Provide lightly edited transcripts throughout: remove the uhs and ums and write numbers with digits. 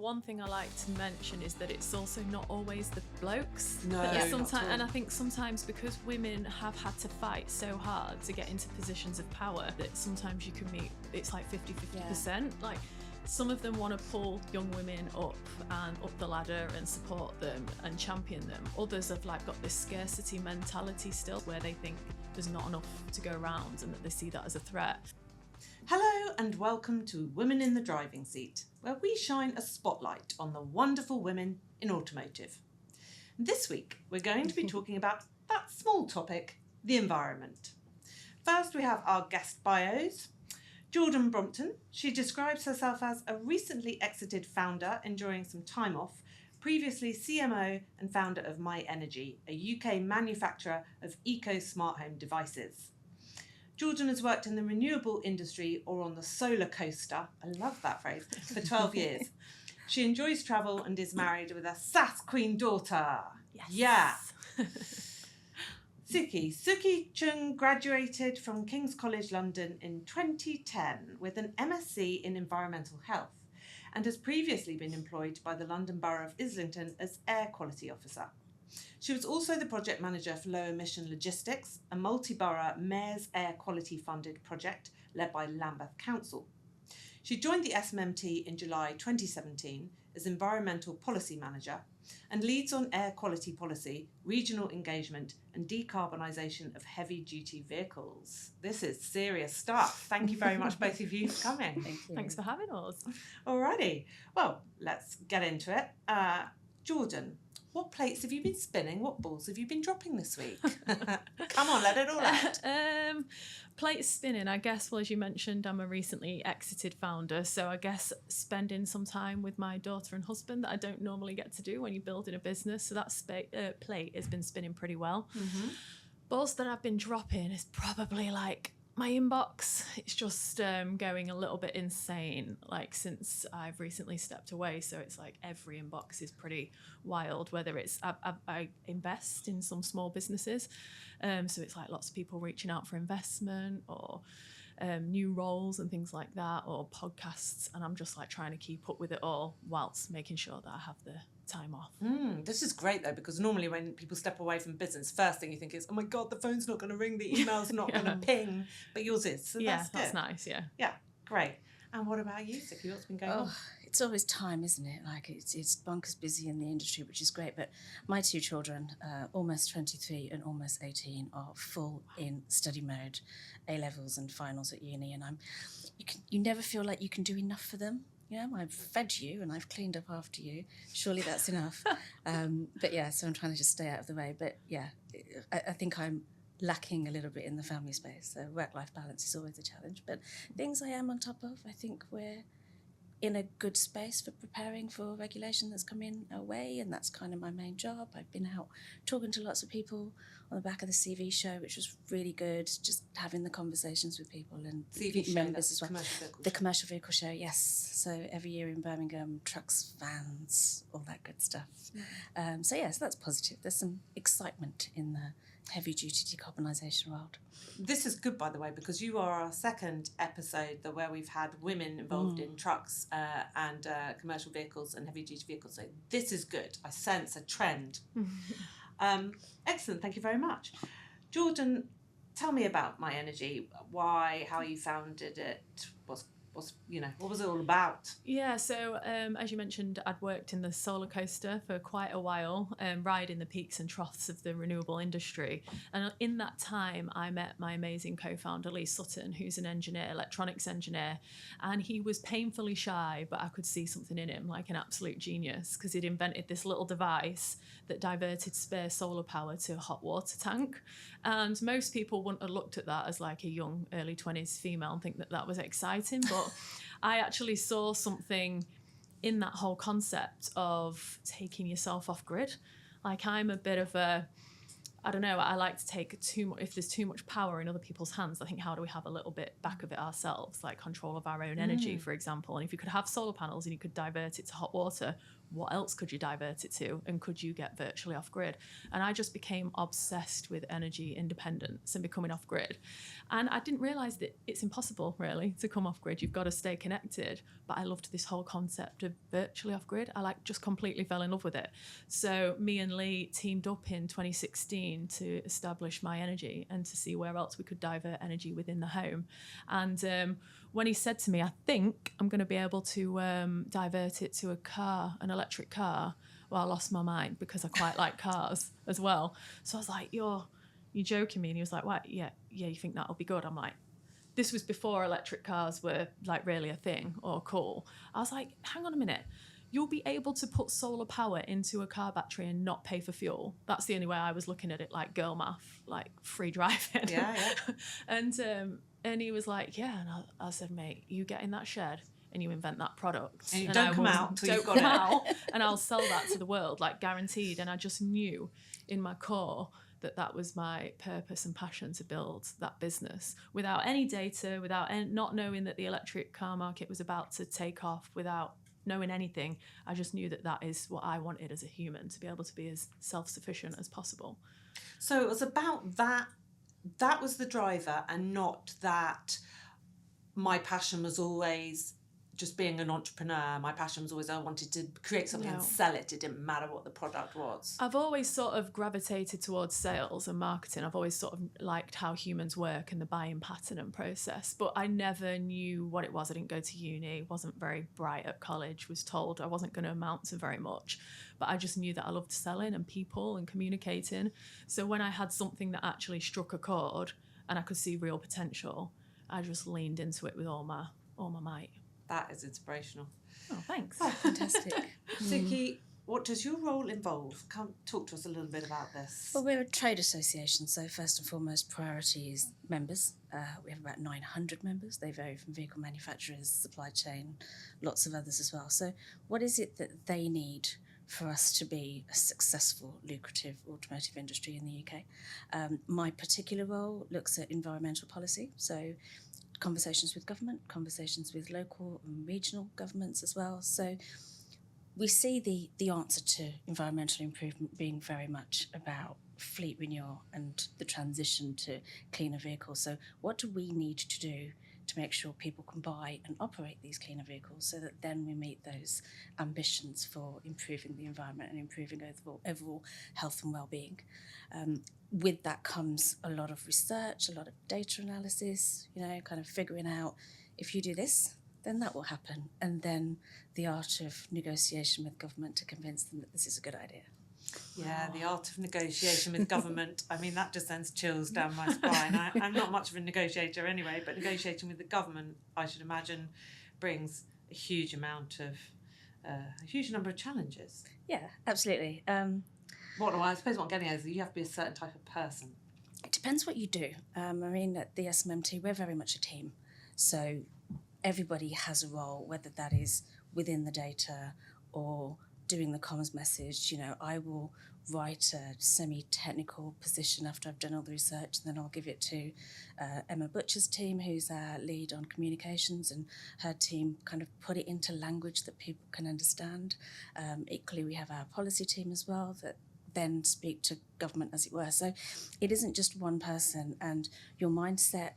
one thing I like to mention is that it's also not always the blokes. No, sometimes, and I think sometimes because women have had to fight so hard to get into positions of power, that sometimes you can meet, it's like 50-50%. Like, some of them want to pull young women up and up the ladder and support them and champion them. Others have like got this scarcity mentality still, where they think there's not enough to go around and that they see that as a threat. Hello and welcome to Women in the Driving Seat, where we shine a spotlight on the wonderful women in automotive. This week we're going to be talking about that small topic, the environment. First we have our guest bios. Jordan Brompton, she describes herself as a recently exited founder enjoying some time off, previously CMO and founder of myenergi, a UK manufacturer of eco-smart home devices. Jordan has worked in the renewable industry or on the solar coaster, I love that phrase, for 12 years. She enjoys travel and is married with a sass queen daughter. Yes. Yeah. Sukky Choongh graduated from King's College London in 2010 with an MSc in Environmental Health and has previously been employed by the London Borough of Islington as Air Quality Officer. She was also the project manager for Low Emission Logistics, a multi-borough Mayor's Air Quality funded project led by Lambeth Council. She joined the SMMT in July 2017 as Environmental Policy Manager and leads on air quality policy, regional engagement and decarbonisation of heavy-duty vehicles. This is serious stuff. Thank you very much, both of you, for coming. Thank you. Thanks for having us. Alrighty, well, let's get into it. Jordan, what plates have you been spinning? What balls have you been dropping this week? Come on, let it all out. Plate spinning, I guess, well, as you mentioned, I'm a recently exited founder, so I guess spending some time with my daughter and husband that I don't normally get to do when you're building a business, so that plate has been spinning pretty well. Mm-hmm. Balls that I've been dropping is probably like my inbox. It's just going a little bit insane, like since I've recently stepped away. So it's like every inbox is pretty wild, whether it's, I invest in some small businesses. So it's like lots of people reaching out for investment or new roles and things like that, or podcasts. And I'm just like trying to keep up with it all whilst making sure that I have the time off. This is great though, because normally when people step away from business, first thing you think is, oh my God, the phone's not going to ring, the email's not going to ping, but yours is. So that's nice, yeah. Yeah, great. And what about you, Sukky? What's been going on? It's always time, isn't it? Like it's bonkers busy in the industry, which is great. But my two children, almost 23 and almost 18, are full in study mode, A-levels and finals at uni, and you never feel like you can do enough for them. You know, I've fed you and I've cleaned up after you. Surely that's enough. But yeah, so I'm trying to just stay out of the way. But yeah, I think I'm lacking a little bit in the family space. So work-life balance is always a challenge. But things I am on top of, I think we're in a good space for preparing for regulation that's coming our way, and that's kind of my main job. I've been out talking to lots of people on the back of the CV show, which was really good, just having the conversations with people and CV members as well. The Commercial vehicle show, yes. So every year in Birmingham, trucks, vans, all that good stuff. So that's positive. There's some excitement in the heavy-duty decarbonisation world. This is good, by the way, because you are our second episode where we've had women involved in trucks and commercial vehicles and heavy-duty vehicles. So this is good. I sense a trend. Excellent. Thank you very much. Jordan, tell me about myenergi. Why, how you founded it, what was it all about? Yeah, so as you mentioned, I'd worked in the solar coaster for quite a while, riding the peaks and troughs of the renewable industry. And in that time, I met my amazing co-founder, Lee Sutton, who's an engineer, electronics engineer. And he was painfully shy, but I could see something in him, like an absolute genius, because he'd invented this little device that diverted spare solar power to a hot water tank. And most people wouldn't have looked at that as like a young, early 20s female and think that that was exciting. But I actually saw something in that whole concept of taking yourself off grid. Like, I'm a bit of a, I don't know, I like to take too much, if there's too much power in other people's hands, I think, how do we have a little bit back of it ourselves, like control of our own energy, for example. And if you could have solar panels and you could divert it to hot water, what else could you divert it to, and could you get virtually off grid? And I just became obsessed with energy independence and becoming off grid. And I didn't realize that it's impossible really to come off grid. You've got to stay connected. But I loved this whole concept of virtually off grid. I just completely fell in love with it. So me and Lee teamed up in 2016 to establish myenergi and to see where else we could divert energy within the home. And when he said to me, I think I'm going to be able to divert it to an electric car, well, I lost my mind because I quite like cars as well. So I was like, you're joking me? And he was like, what? Yeah, you think that'll be good? I'm like, this was before electric cars were like really a thing or cool. I was like, hang on a minute. You'll be able to put solar power into a car battery and not pay for fuel. That's the only way I was looking at it, like girl math, like free driving. Yeah. And he was like, yeah. And I said, mate, you get in that shed and you invent that product. And you don't come out till you've got it. Out, and I'll sell that to the world, like guaranteed. And I just knew in my core that was my purpose and passion, to build that business without any data, without not knowing that the electric car market was about to take off, without knowing anything. I just knew that is what I wanted as a human, to be able to be as self-sufficient as possible. So it was about that was the driver, and not that my passion was always just being an entrepreneur. My passion was always I wanted to create something and sell it. It didn't matter what the product was. I've always sort of gravitated towards sales and marketing. I've always sort of liked how humans work and the buying pattern and process, but I never knew what it was. I didn't go to uni, wasn't very bright at college, was told I wasn't going to amount to very much, but I just knew that I loved selling and people and communicating. So when I had something that actually struck a chord and I could see real potential, I just leaned into it with all my might. That is inspirational. Oh, thanks. Oh, fantastic. Sukky, what does your role involve? Come talk to us a little bit about this. Well, we're a trade association, so first and foremost priority is members. We have about 900 members. They vary from vehicle manufacturers, supply chain, lots of others as well. So what is it that they need for us to be a successful, lucrative automotive industry in the UK? My particular role looks at environmental policy, so conversations with government, conversations with local and regional governments as well. So we see the answer to environmental improvement being very much about fleet renewal and the transition to cleaner vehicles. So what do we need to do to make sure people can buy and operate these cleaner vehicles, so that then we meet those ambitions for improving the environment and improving overall health and well-being. With that comes a lot of research, a lot of data analysis, kind of figuring out if you do this, then that will happen. And then the art of negotiation with government to convince them that this is a good idea. Yeah, the art of negotiation with government. I mean, that just sends chills down my spine. I'm not much of a negotiator anyway, but negotiating with the government, I should imagine, brings a huge number of challenges. Yeah, absolutely. I suppose what I'm getting at is you have to be a certain type of person. It depends what you do. I mean, at the SMMT, we're very much a team. So everybody has a role, whether that is within the data or doing the comms message. I will write a semi-technical position after I've done all the research, and then I'll give it to Emma Butcher's team, who's our lead on communications, and her team kind of put it into language that people can understand. Equally, we have our policy team as well that then speak to government, as it were. So it isn't just one person, and your mindset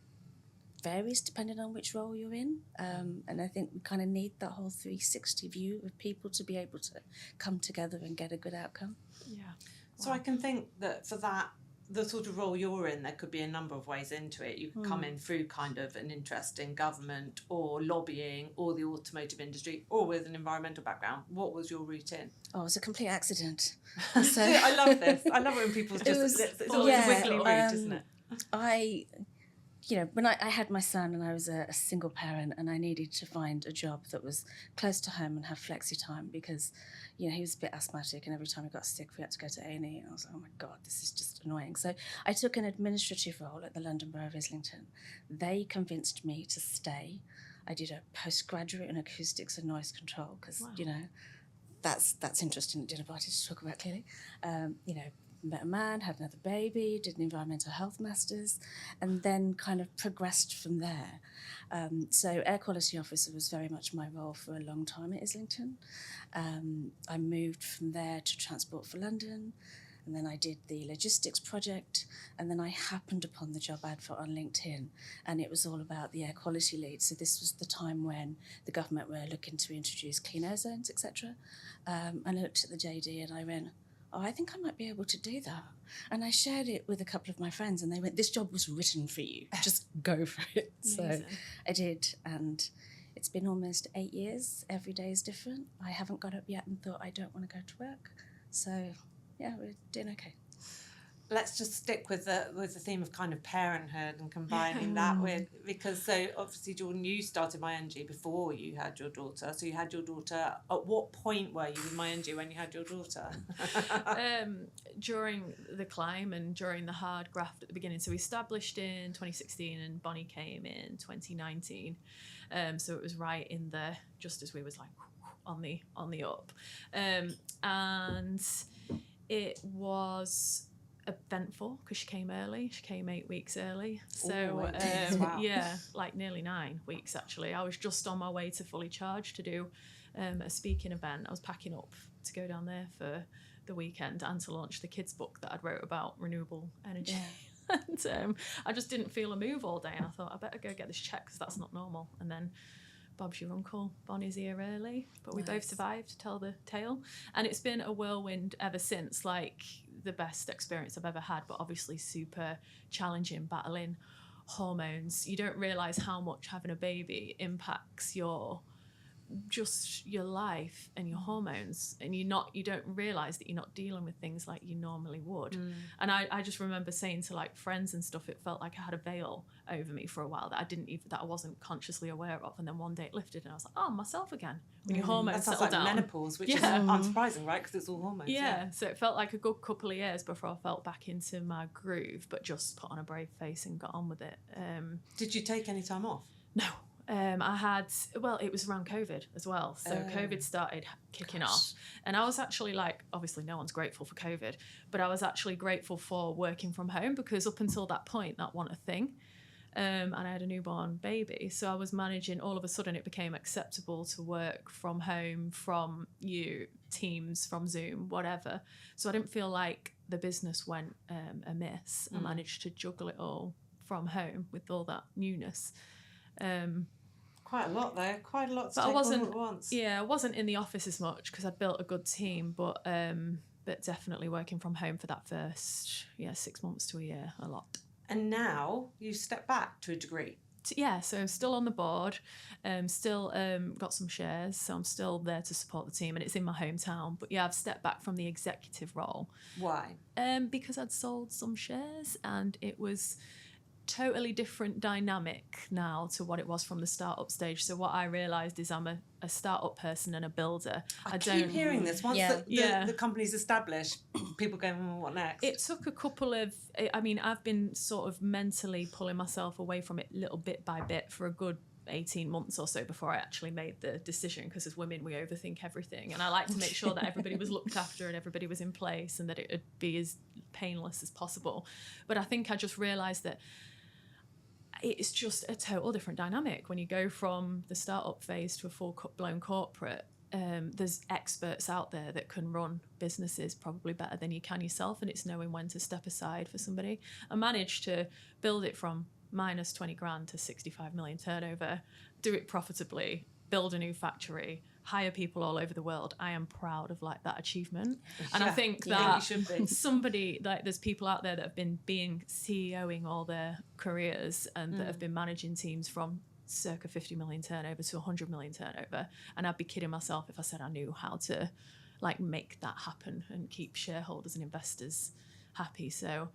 varies depending on which role you're in. And I think we kind of need that whole 360 view of people to be able to come together and get a good outcome. Yeah. So I can think that for that, the sort of role you're in, there could be a number of ways into it. You could come in through kind of an interest in government or lobbying or the automotive industry, or with an environmental background. What was your route in? Oh, it was a complete accident. So I love this. I love it when people just, it's always a wiggly route, isn't it? When I had my son and I was a single parent, and I needed to find a job that was close to home and have flexi time, because he was a bit asthmatic, and every time he got sick we had to go to A&E, and I was like, oh my God, this is just annoying. So I took an administrative role at the London Borough of Islington. They convinced me to stay. I did a postgraduate in acoustics and noise control because, that's interesting at dinner parties to talk about, clearly. met a man, had another baby, did an environmental health masters, and then kind of progressed from there. So air quality officer was very much my role for a long time at Islington. I moved from there to Transport for London, and then I did the logistics project, and then I happened upon the job advert on LinkedIn, and it was all about the air quality lead. So this was the time when the government were looking to introduce clean air zones, etc. And I looked at the JD and I went, oh, I think I might be able to do that. And I shared it with a couple of my friends, and they went, this job was written for you, just go for it. Amazing. So I did, and it's been almost 8 years. Every day is different. I haven't got up yet and thought I don't want to go to work. So yeah, we're doing okay. Let's just stick with the theme of kind of parenthood and combining that with, because so obviously, Jordan, you started myenergi before you had your daughter. So you had your daughter. At what point were you with myenergi when you had your daughter? During the climb and during the hard graft at the beginning. So we established in 2016 and Bonnie came in 2019. So it was right in the, just as we was like on the up. And it was eventful because she came early. She came 8 weeks early. So wow. yeah, like nearly 9 weeks actually. I was just on my way to Fully Charged to do a speaking event. I was packing up to go down there for the weekend and to launch the kids book that I'd wrote about renewable energy. Yeah. And I just didn't feel a move all day, and I thought I better go get this checked because that's not normal. And then Bob's your uncle, Bonnie's here early, but we both survived to tell the tale. And it's been a whirlwind ever since, like the best experience I've ever had, but obviously super challenging, battling hormones. You don't realise how much having a baby impacts your life and your hormones, and you don't realise that you're not dealing with things like you normally would. And I just remember saying to like friends and stuff, it felt like I had a veil over me for a while that I wasn't consciously aware of, and then one day it lifted and I was like, oh, I'm myself again. When your hormones that sounds settle like down, menopause, which is unsurprising, right? Because it's all hormones. Yeah, so it felt like a good couple of years before I felt back into my groove, but just put on a brave face and got on with it. Did you take any time off? No. It was around COVID as well. So COVID started kicking off. And I was actually like, obviously no one's grateful for COVID, but I was actually grateful for working from home, because up until that point, that wasn't a thing. And I had a newborn baby. So I was managing, all of a sudden it became acceptable to work from home, from Teams, from Zoom, whatever. So I didn't feel like the business went amiss. I managed to juggle it all from home with all that newness. Quite a lot there, quite a lot to but take I wasn't, on at once. Yeah, I wasn't in the office as much because I'd built a good team, but definitely working from home for that first 6 months to a year, a lot. And now you step back to a degree. Yeah, so I'm still on the board, still got some shares, so I'm still there to support the team, and it's in my hometown. But yeah, I've stepped back from the executive role. Why? Because I'd sold some shares, and it was totally different dynamic now to what it was from the startup stage. So what I realised is I'm a startup person and a builder. I keep hearing this. Once the company's established, people go, what next? It took a couple of, I've been sort of mentally pulling myself away from it little bit by bit for a good 18 months or so before I actually made the decision, because as women we overthink everything, and I like to make sure that everybody was looked after and everybody was in place and that it would be as painless as possible. But I think I just realised that it's just a total different dynamic when you go from the startup phase to a full-blown corporate. There's experts out there that can run businesses probably better than you can yourself, and it's knowing when to step aside for somebody. I managed to build it from minus 20 grand to 65 million turnover, do it profitably, build a new factory, hire people all over the world. I am proud of like that achievement. And I think that somebody, like there's people out there that have been CEOing all their careers and that have been managing teams from circa 50 million turnover to 100 million turnover. And I'd be kidding myself if I said I knew how to like make that happen and keep shareholders and investors happy. So,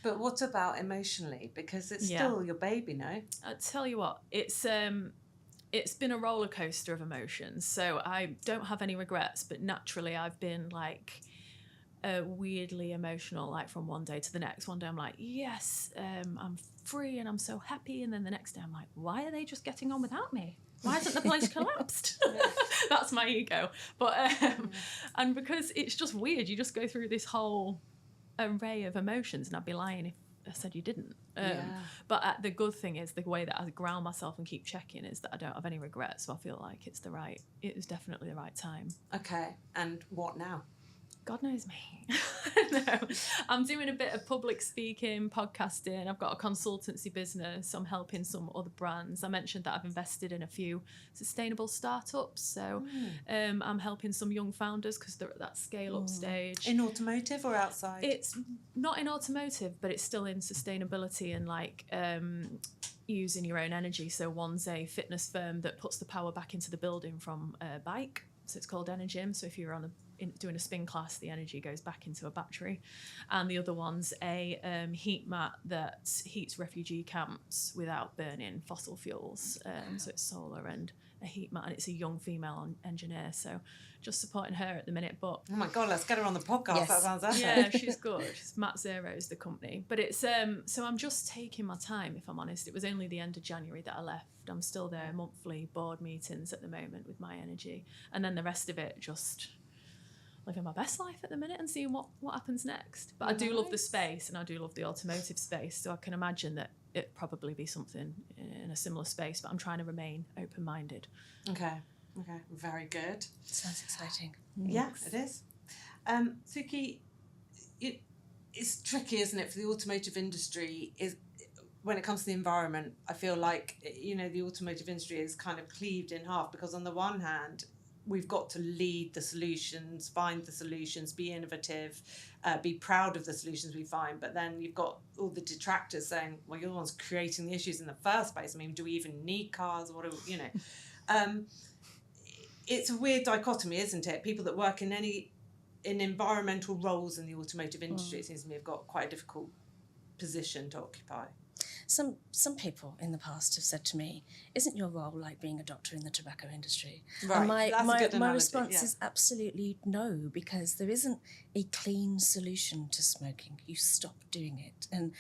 but what about emotionally? Because it's still your baby, no? I tell you what, it's been a roller coaster of emotions. So I don't have any regrets, but naturally I've been like weirdly emotional, like from one day to the next. One day I'm like, yes, I'm free and I'm so happy. And then the next day I'm like, why are they just getting on without me? Why hasn't the place collapsed? That's my ego. But and because it's just weird, you just go through this whole array of emotions, and I'd be lying if I said you didn't. Yeah. But the good thing is the way that I ground myself and keep checking is that I don't have any regrets. So I feel like it was definitely the right time. Okay. And what now? God knows me. No, I'm doing a bit of public speaking, podcasting. I've got a consultancy business. I'm helping some other brands. I mentioned that I've invested in a few sustainable startups. So I'm helping some young founders because they're at that scale up stage. In automotive or outside? It's not in automotive, but it's still in sustainability and like using your own energy. So one's a fitness firm that puts the power back into the building from a bike. So it's called Energym. So if you're doing a spin class, the energy goes back into a battery. And the other one's a heat mat that heats refugee camps without burning fossil fuels. So it's solar and a heat mat, and it's a young female engineer. So just supporting her at the minute. But oh my God, let's get her on the podcast. Yes. That sounds epic. yeah, she's good. She's Mat Zero is the company. But it's so I'm just taking my time, if I'm honest. It was only the end of January that I left. I'm still there, monthly board meetings at the moment with myenergi. And then the rest of it just living my best life at the minute and seeing what happens next. But I do love the space, and I do love the automotive space, so I can imagine that it'd probably be something in a similar space, but I'm trying to remain open-minded. Okay, very good. Sounds exciting. Yeah, it is. Sukky, it's tricky, isn't it, for the automotive industry? Is when it comes to the environment, I feel like, you know, the automotive industry is kind of cleaved in half, because on the one hand, we've got to lead the solutions, find the solutions, be innovative, be proud of the solutions we find. But then you've got all the detractors saying, well, you're the ones creating the issues in the first place. I mean, do we even need cars? What do you know? It's a weird dichotomy, isn't it? People that work in environmental roles in the automotive industry, it seems to me, have got quite a difficult position to occupy. Some people in the past have said to me, isn't your role like being a doctor in the tobacco industry? Right, And that's a good my analogy, response yeah. is absolutely no, because there isn't a clean solution to smoking. You stop doing it. And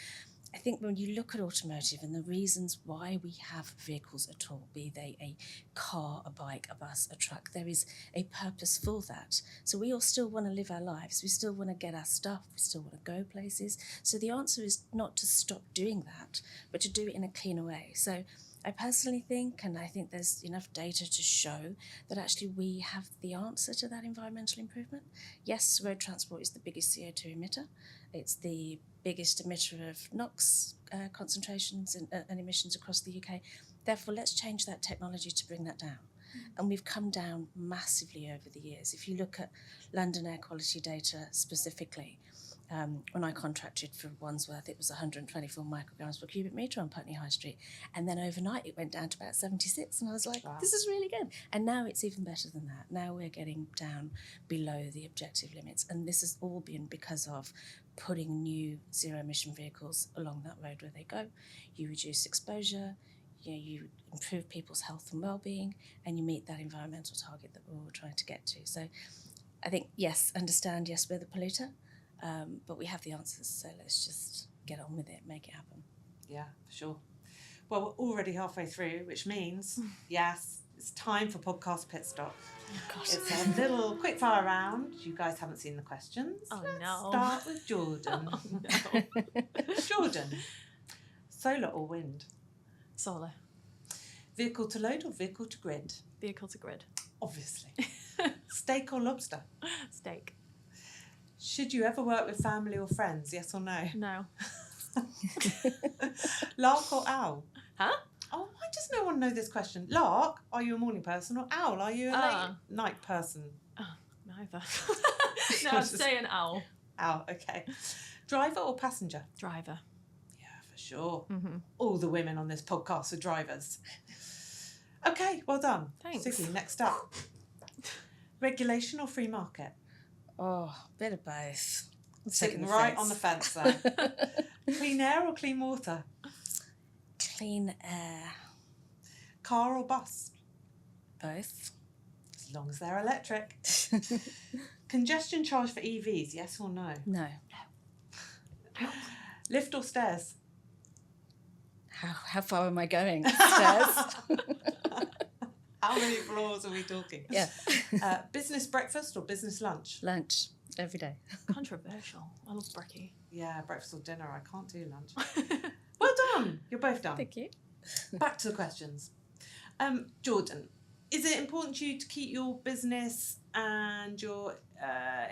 I think when you look at automotive and the reasons why we have vehicles at all, be they a car, a bike, a bus, a truck, there is a purpose for that. So we all still want to live our lives. We still want to get our stuff. We still want to go places. So the answer is not to stop doing that, but to do it in a cleaner way. So I personally think, and I think there's enough data to show, that actually we have the answer to that environmental improvement. Yes, road transport is the biggest CO2 emitter. It's the biggest emitter of NOx concentrations and emissions across the UK. Therefore, let's change that technology to bring that down. And we've come down massively over the years. If you look at London air quality data specifically, when I contracted for Wandsworth, it was 124 micrograms per cubic metre on Putney High Street. And then overnight, it went down to about 76. And I was like, wow, this is really good. And now it's even better than that. Now we're getting down below the objective limits. And this has all been because of putting new zero-emission vehicles along that road where they go. You reduce exposure, you improve people's health and well-being, and you meet that environmental target that we're all trying to get to. So I think, yes, understand, yes, we're the polluter, but we have the answers, so let's just get on with it, make it happen. Yeah, for sure. Well, we're already halfway through, which means, yes, it's time for podcast pit stop. Oh, gosh. It's a little quick fire round. You guys haven't seen the questions. Oh, Let's no. start with Jordan. Oh, no. Jordan, solar or wind? Solar. Vehicle to load or vehicle to grid? Vehicle to grid. Obviously. Steak or lobster? Steak. Should you ever work with family or friends, yes or no? No. Lark or owl? Huh? Oh, why does no one know this question? Lark, are you a morning person, or owl, are you a late night person? Oh, neither. No, I'd say an owl. Owl, okay. Driver or passenger? Driver. Yeah, for sure. Mm-hmm. All the women on this podcast are drivers. Okay, well done. Thanks. Sukky, next up. Regulation or free market? Oh, bit of both. Sitting right on the fence there. Clean air or clean water? Clean air. Car or bus? Both. As long as they're electric. Congestion charge for EVs, yes or no? No. Lift or stairs? How far am I going? Stairs? How many floors are we talking? Yeah. Business breakfast or business lunch? Lunch. Every day. Controversial. I love brekkie. Yeah, breakfast or dinner. I can't do lunch. Well done. You're both done. Thank you. Back to the questions. Jordan, is it important to you to keep your business and your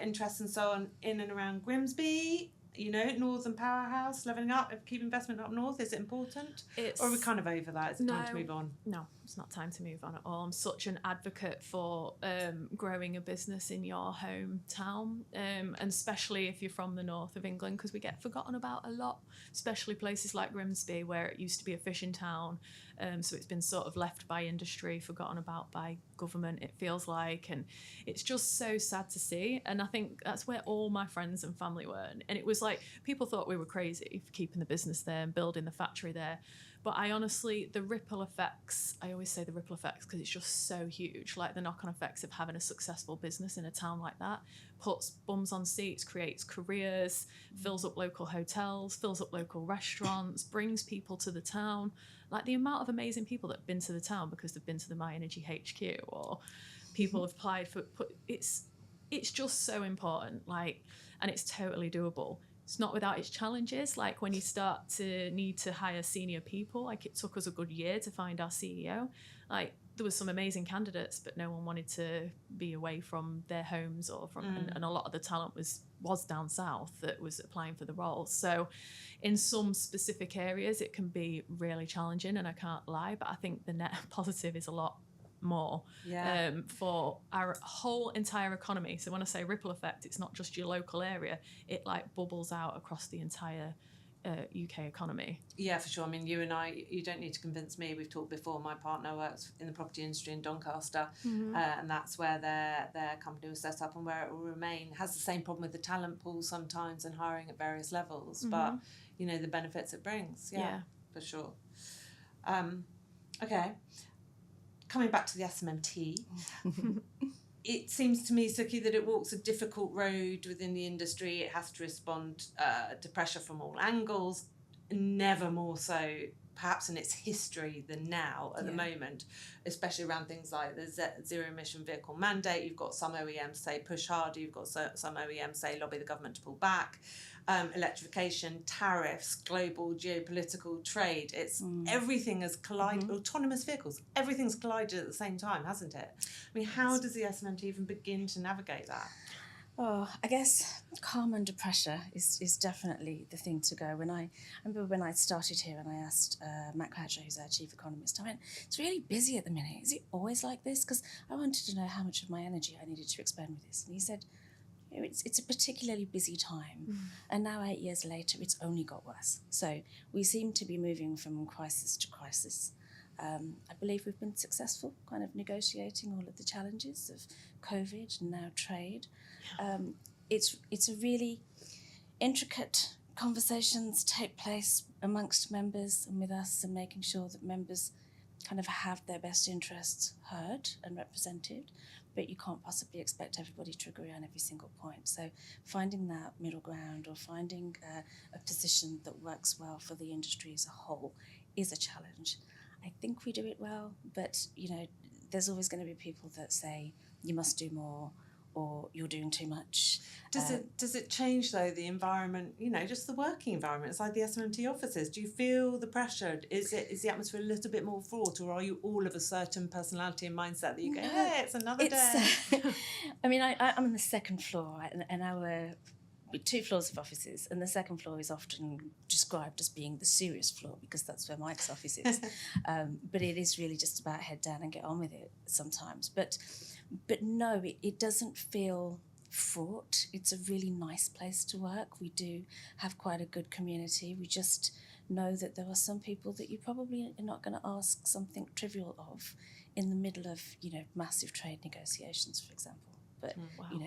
interests and so on in and around Grimsby? You know, northern powerhouse, levelling up, keep investment up north. Is it important? Or are we kind of over that? Is it time to move on? No, it's not time to move on at all. I'm such an advocate for growing a business in your hometown, and especially if you're from the north of England, because we get forgotten about a lot, especially places like Grimsby, where it used to be a fishing town. So it's been sort of left by industry, forgotten about by government, it feels like. And it's just so sad to see. And I think that's where all my friends and family were. And it was like, people thought we were crazy for keeping the business there and building the factory there. But I honestly, the ripple effects, I always say the ripple effects because it's just so huge. Like the knock-on effects of having a successful business in a town like that puts bums on seats, creates careers, fills up local hotels, fills up local restaurants, brings people to the town. Like the amount of amazing people that have been to the town because they've been to the myenergi HQ, or people have applied for, it's just so important. Like, and it's totally doable. It's not without its challenges. Like when you start to need to hire senior people, like it took us a good year to find our CEO. Like there was some amazing candidates, but no one wanted to be away from their homes or from, and a lot of the talent was down south that was applying for the roles. So in some specific areas, it can be really challenging, and I can't lie, but I think the net positive is a lot more for our whole entire economy. So when I say ripple effect, it's not just your local area, it like bubbles out across the entire UK economy. Yeah, for sure. I mean, you and I, you don't need to convince me. We've talked before. My partner works in the property industry in Doncaster, and that's where their company was set up and where it will remain. Has the same problem with the talent pool sometimes and hiring at various levels, but you know the benefits it brings. Yeah. For sure. Okay. Coming back to the SMMT, it seems to me, Sukky, that it walks a difficult road within the industry. It has to respond to pressure from all angles, never more so perhaps in its history than now at the moment, especially around things like the zero emission vehicle mandate. You've got some OEMs say push harder, you've got some OEMs say lobby the government to pull back. Electrification, tariffs, global geopolitical trade. It's everything has collided. Autonomous vehicles, everything's collided at the same time, hasn't it? I mean, how does the SMMT even begin to navigate that? Oh, I guess calm under pressure is definitely the thing to go. I remember when I started here and I asked Matt Croucher, who's our chief economist, I went, it's really busy at the minute. Is it always like this? Because I wanted to know how much of my energy I needed to expend with this. And he said, it's a particularly busy time, and now 8 years later it's only got worse. So we seem to be moving from crisis to crisis. I believe we've been successful kind of negotiating all of the challenges of COVID and now trade. It's a really intricate conversations take place amongst members and with us, and making sure that members kind of have their best interests heard and represented, but you can't possibly expect everybody to agree on every single point. So finding that middle ground, or finding a position that works well for the industry as a whole, is a challenge. I think we do it well, but you know, there's always going to be people that say you must do more, or you're doing too much. Does it change though the environment? You know, just the working environment inside the SMMT offices. Do you feel the pressure? Is the atmosphere a little bit more fraught, or are you all of a certain personality and mindset that you go, hey, it's another day? I mean, I'm on the second floor, right, and our 2 floors of offices, and the second floor is often described as being the serious floor because that's where Mike's office is. But it is really just about head down and get on with it sometimes. But no, it doesn't feel fraught. It's a really nice place to work. We do have quite a good community. We just know that there are some people that you probably are not going to ask something trivial of in the middle of, you know, massive trade negotiations, for example. But, you know,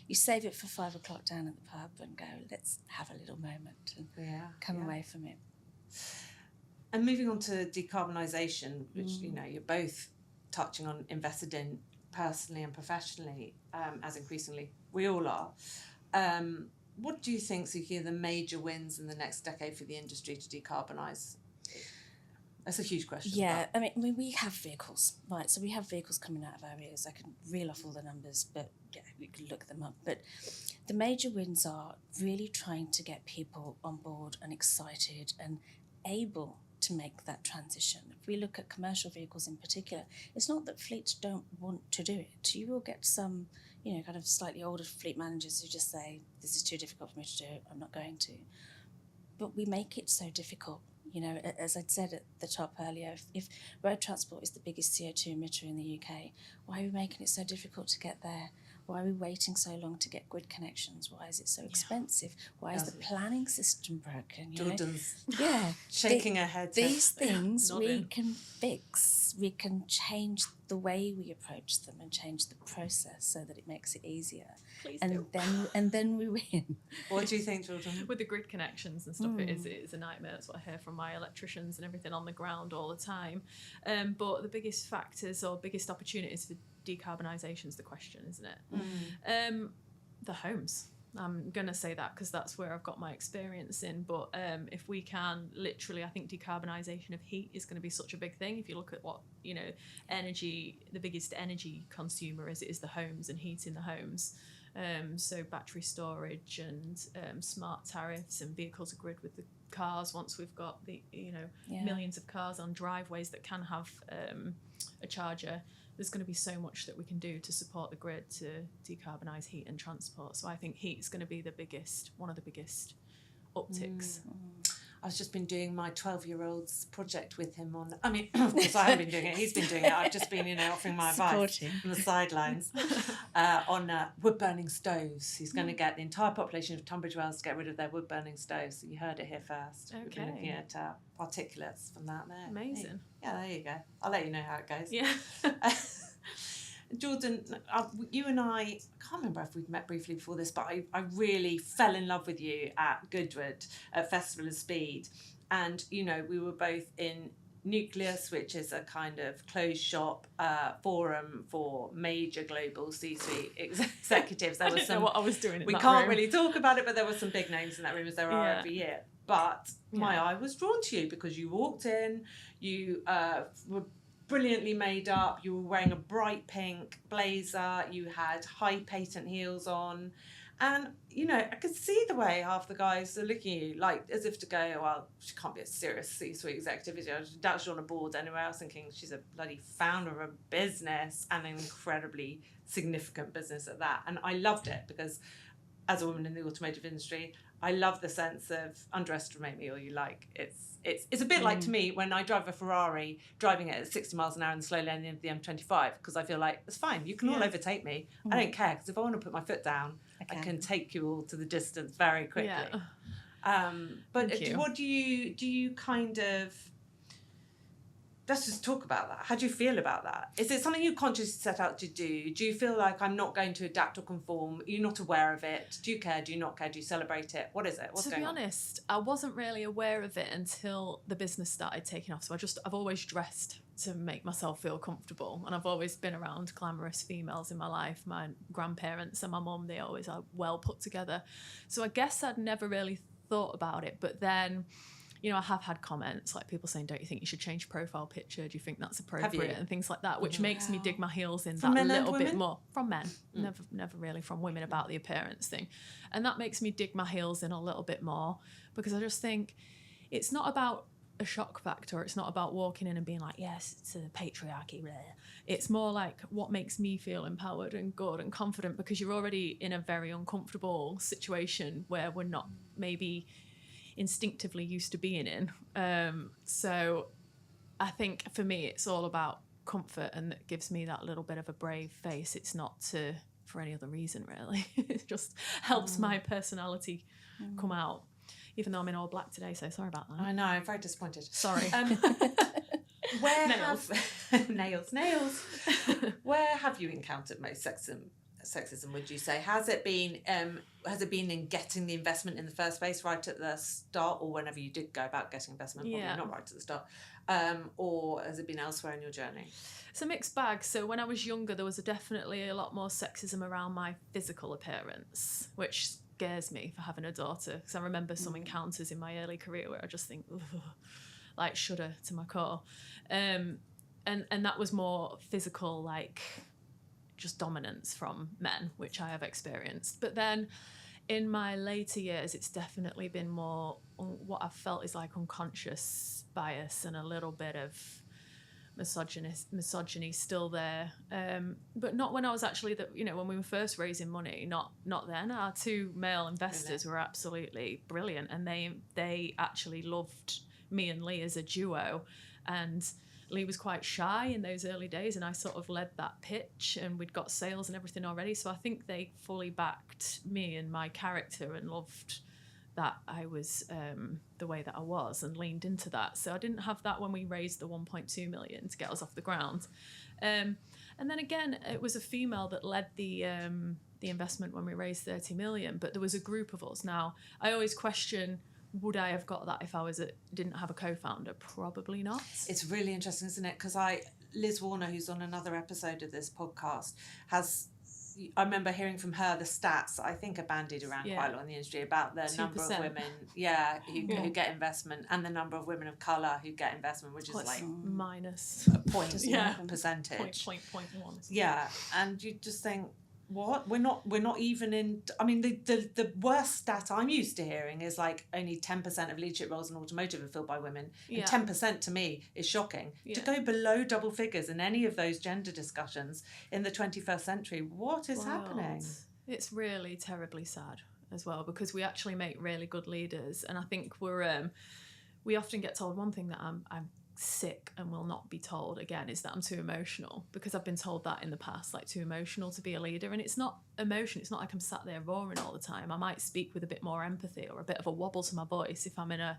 you save it for 5 o'clock down at the pub and go, let's have a little moment and come away from it. And moving on to decarbonisation, which, you know, you're both touching on, invested in personally and professionally, as increasingly we all are. What do you think, Sukky, are the major wins in the next decade for the industry to decarbonise? That's a huge question. Yeah, I mean, we have vehicles, right? So we have vehicles coming out of our ears. I can reel off all the numbers, but yeah, we can look them up. But The major wins are really trying to get people on board and excited and able to make that transition. If we look at commercial vehicles in particular, it's not that fleets don't want to do it. You will get some, kind of slightly older fleet managers who just say, this is too difficult for me to do, I'm not going to. But we make it so difficult. As I'd said at the top earlier, if road transport is the biggest CO2 emitter in the UK, why are we making it so difficult to get there? Why are we waiting so long to get grid connections? Why is it so expensive? Why is the planning system broken? Jordan's Yeah, shaking her head. These things we Nodding. can fix. We can change the way we approach them and change the process so that it makes it easier. Please and do. then we win. What do you think, Jordan? With the grid connections and stuff, it is a nightmare. That's what I hear from my electricians and everything on the ground all the time. But the biggest factors or biggest opportunities for decarbonisation is the question, isn't it? The homes. I'm going to say that because that's where I've got my experience in. But if we can literally, I think decarbonisation of heat is going to be such a big thing. If you look at what, energy, the biggest energy consumer is the homes and heating the homes. So battery storage and smart tariffs and vehicle to grid with the cars once we've got the, millions of cars on driveways that can have a charger. There's going to be so much that we can do to support the grid to decarbonise heat and transport. So I think heat is going to be one of the biggest upticks. I've just been doing my 12-year-old's project with him on... I mean, of course, I haven't been doing it. He's been doing it. I've just been, offering my advice on the sidelines on wood-burning stoves. He's going to get the entire population of Tunbridge Wells to get rid of their wood-burning stoves. So you heard it here first. Okay. We've been looking at particulates from that there. Amazing. Yeah, there you go. I'll let you know how it goes. Yeah. Jordan, you and I can't remember if we've met briefly before this, but I really fell in love with you at Goodwood at Festival of Speed. And, we were both in Nucleus, which is a kind of closed shop forum for major global C-suite executives. There I didn't know what I was doing in We that can't room. really talk about it, but there were some big names in that room, as there are Yeah. every year. But my eye was drawn to you because you walked in, you were brilliantly made up, you were wearing a bright pink blazer, you had high patent heels on, and I could see the way half the guys are looking at you like as if to go, well, she can't be a serious C-suite executive, is she? I doubt she's on a board anywhere. I was thinking she's a bloody founder of a business and an incredibly significant business at that. And I loved it because as a woman in the automotive industry, I love the sense of underestimate me all you like. It's a bit like to me when I drive a Ferrari, driving it at 60 miles an hour in the slow lane of the M25, because I feel like it's fine. You can all overtake me. I don't care, because if I want to put my foot down, I can take you all to the distance very quickly. Yeah. But Thank you. what do you kind of? Let's just talk about that. How do you feel about that? Is it something you consciously set out to do? Do you feel like I'm not going to adapt or conform? You're not aware of it? Do you care? Do you not care? Do you celebrate it? What is it? What's going on? To be honest, I wasn't really aware of it until the business started taking off. So I've always dressed to make myself feel comfortable. And I've always been around glamorous females in my life. My grandparents and my mum, they always are well put together. So I guess I'd never really thought about it. But then... I have had comments like people saying, don't you think you should change your profile picture? Do you think that's appropriate? And things like that, which makes me dig my heels in From that men and little bit women? more. From men, never really from women about the appearance thing. And that makes me dig my heels in a little bit more because I just think it's not about a shock factor. It's not about walking in and being like, yes, it's a patriarchy. Blah. It's more like what makes me feel empowered and good and confident because you're already in a very uncomfortable situation where we're not maybe instinctively used to being in. So I think for me it's all about comfort, and it gives me that little bit of a brave face. It's not for any other reason really. It just helps my personality come out, even though I'm in all black today, so sorry about that. I know, I'm very disappointed. Sorry. Where Nails. nails where have you encountered most sexism, would you say? Has it been in getting the investment in the first place right at the start, or whenever you did go about getting investment, probably not right at the start, or has it been elsewhere in your journey? It's a mixed bag. So when I was younger, there was definitely a lot more sexism around my physical appearance, which scares me for having a daughter, because I remember some encounters in my early career where I just think, ugh, like shudder to my core. And that was more physical, like just dominance from men, which I have experienced. But then in my later years, it's definitely been more what I've felt is like unconscious bias and a little bit of misogyny still there, but not when I was actually when we were first raising money, not then. Our two male investors were absolutely brilliant, and they actually loved me and Lee as a duo, and Lee was quite shy in those early days, and I sort of led that pitch, and we'd got sales and everything already, so I think they fully backed me and my character and loved that I was the way that I was and leaned into that. So I didn't have that when we raised the 1.2 million to get us off the ground. And then again, it was a female that led the investment when we raised 30 million, but there was a group of us. Now, I always question, would I have got that if I didn't have a co-founder? Probably not. It's really interesting, isn't it? Because Liz Warner, who's on another episode of this podcast, I remember hearing from her the stats I think are bandied around quite a lot in the industry about the 2%. number of women who get investment and the number of women of colour who get investment, which is like minus a point percentage. Point one. Yeah, and you just think, what? We're not even in. I mean, the worst stat I'm used to hearing is like only 10% of leadership roles in automotive are filled by women. And 10% to me is shocking. To go below double figures in any of those gender discussions in the 21st century, what is happening? It's really terribly sad as well, because we actually make really good leaders, and I think we often get told one thing that I'm sick and will not be told again is that I'm too emotional, because I've been told that in the past, like too emotional to be a leader. And it's not emotion, it's not like I'm sat there roaring all the time. I might speak with a bit more empathy or a bit of a wobble to my voice if I'm in a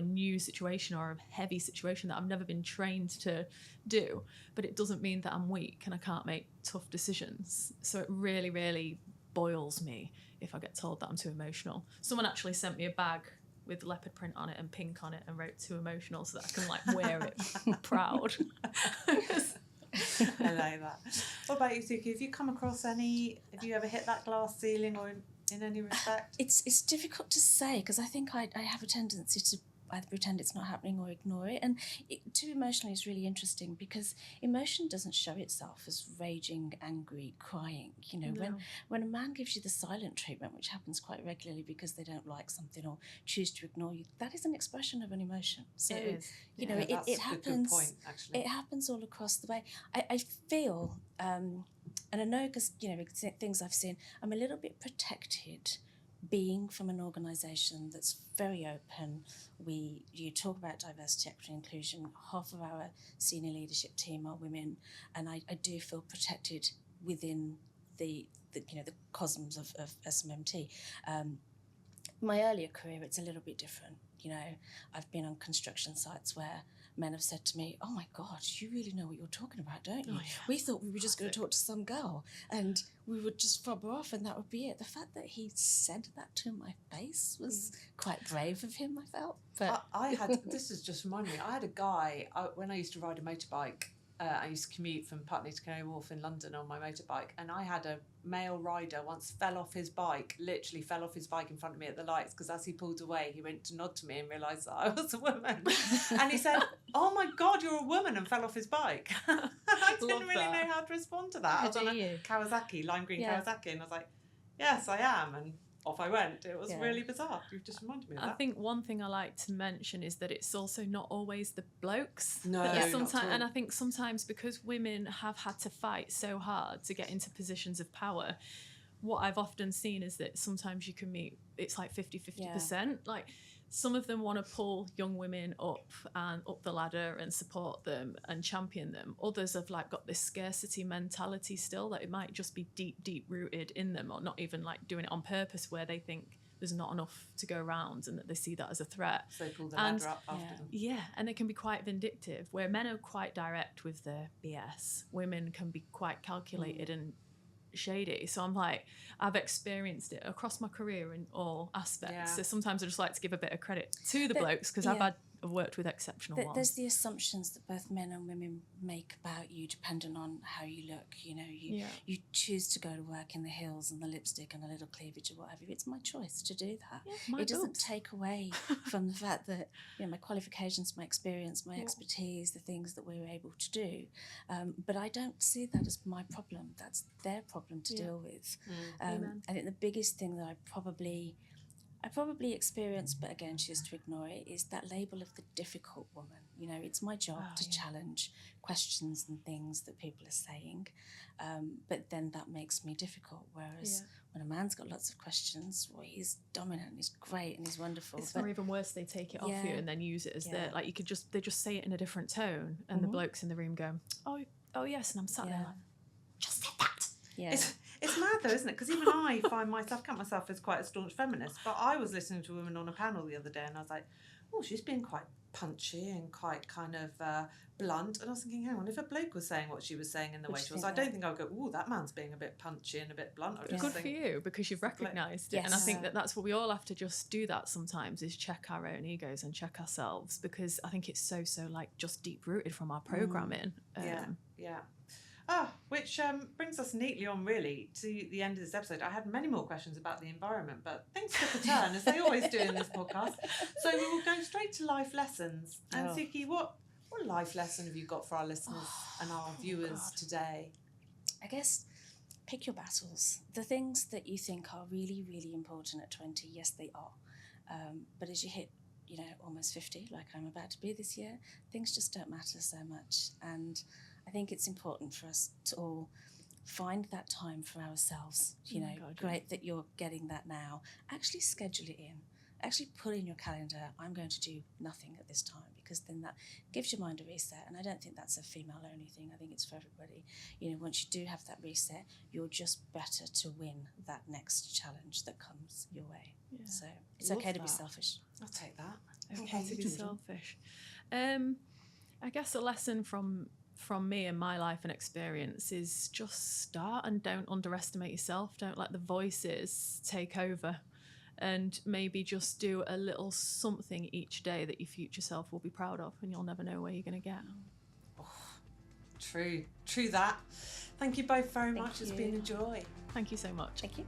new situation or a heavy situation that I've never been trained to do, but it doesn't mean that I'm weak and I can't make tough decisions. So it really, really boils me if I get told that I'm too emotional. Someone actually sent me a bag with leopard print on it and pink on it and wrote too emotional so that I can like wear it proud. I like that. What about you, Sukky? Have you ever hit that glass ceiling or in any respect? It's difficult to say, because I think I have a tendency to either pretend it's not happening or ignore it. And too emotional is really interesting, because emotion doesn't show itself as raging, angry, crying. When a man gives you the silent treatment, which happens quite regularly because they don't like something or choose to ignore you, that is an expression of an emotion. So it is. It happens. Good point, actually. It happens all across the way. I feel, and I know because things I've seen, I'm a little bit protected being from an organisation that's very open. You talk about diversity, equity, inclusion. Half of our senior leadership team are women, and I do feel protected within the cosmos of SMMT. My earlier career, it's a little bit different. I've been on construction sites where men have said to me, "Oh my God, you really know what you're talking about, don't you? Oh, yeah. We thought we were just going to talk to some girl and we would just fob her off and that would be it." The fact that he said that to my face was quite brave of him, I felt. But this has just reminded me, I had a guy, when I used to ride a motorbike, I used to commute from Putney to Canary Wharf in London on my motorbike, and I had a male rider once literally fell off his bike in front of me at the lights, because as he pulled away, he went to nod to me and realised that I was a woman. And he said, "Oh my God, you're a woman," and fell off his bike. I didn't really know how to respond to that. I was on a Kawasaki, lime green Kawasaki, and I was like, "Yes, I am." And off I went. It was really bizarre. You've just reminded me of that. I think one thing I like to mention is that it's also not always the blokes. No, sometimes, not at all. and I think sometimes because women have had to fight so hard to get into positions of power, what I've often seen is that sometimes you can meet, it's like 50%. Like some of them want to pull young women up the ladder and support them and champion them. Others have like got this scarcity mentality still, that it might just be deep rooted in them, or not even like doing it on purpose, where they think there's not enough to go around and that they see that as a threat. So they pull the ladder up after them. Yeah, and they can be quite vindictive, where men are quite direct with their BS. Women can be quite calculated and shady. So I'm like, I've experienced it across my career in all aspects. So sometimes I just like to give a bit of credit to the blokes, because I've had I've worked with exceptional ones. There's the assumptions that both men and women make about you depending on how you look. You know, you choose to go to work in the heels and the lipstick and a little cleavage or whatever. It's my choice to do that. Yeah, it doesn't take away from the fact that, you know, my qualifications, my experience, my expertise, the things that we were able to do. But I don't see that as my problem. That's their problem to deal with. I think the biggest thing that I probably experienced, but again choose to ignore it, is that label of the difficult woman. You know, it's my job to challenge questions and things that people are saying, but then that makes me difficult. Whereas when a man's got lots of questions, well, he's dominant, he's great, and he's wonderful. Or even worse, they take it off you and then use it as their, like, they just say it in a different tone, and the blokes in the room go, oh yes, and I'm sat there like, just said that. Yeah. It's mad though, isn't it? Because even I count myself as quite a staunch feminist, but I was listening to a woman on a panel the other day and I was like, oh, she's being quite punchy and quite kind of blunt. And I was thinking, hang on, if a bloke was saying what she was saying in the way she was, I don't think I would go, oh, that man's being a bit punchy and a bit blunt. Good for you, because you've recognised it. And I think that's what we all have to just do that sometimes, is check our own egos and check ourselves, because I think it's so like just deep-rooted from our programming. Which brings us neatly on really to the end of this episode. I had many more questions about the environment, but things took a turn, as they always do in this podcast. So we will go straight to life lessons. And Sukky, what life lesson have you got for our listeners and our viewers today? I guess pick your battles. The things that you think are really, really important at 20, yes, they are. But as you hit, you know, almost 50, like I'm about to be this year, things just don't matter so much. And I think it's important for us to all find that time for ourselves. You know, great that you're getting that now. Actually schedule it in. Actually put in your calendar, I'm going to do nothing at this time, because then that gives your mind a reset. And I don't think that's a female-only thing. I think it's for everybody. You know, once you do have that reset, you're just better to win that next challenge that comes your way. Yeah. So it's okay to be selfish. I'll take that. Okay to be selfish. I guess a lesson from me and my life and experience is just start, and don't underestimate yourself. Don't let the voices take over, and maybe just do a little something each day that your future self will be proud of, and you'll never know where you're going to get. True that. Thank you both very much. It's been a joy. Thank you so much. Thank you.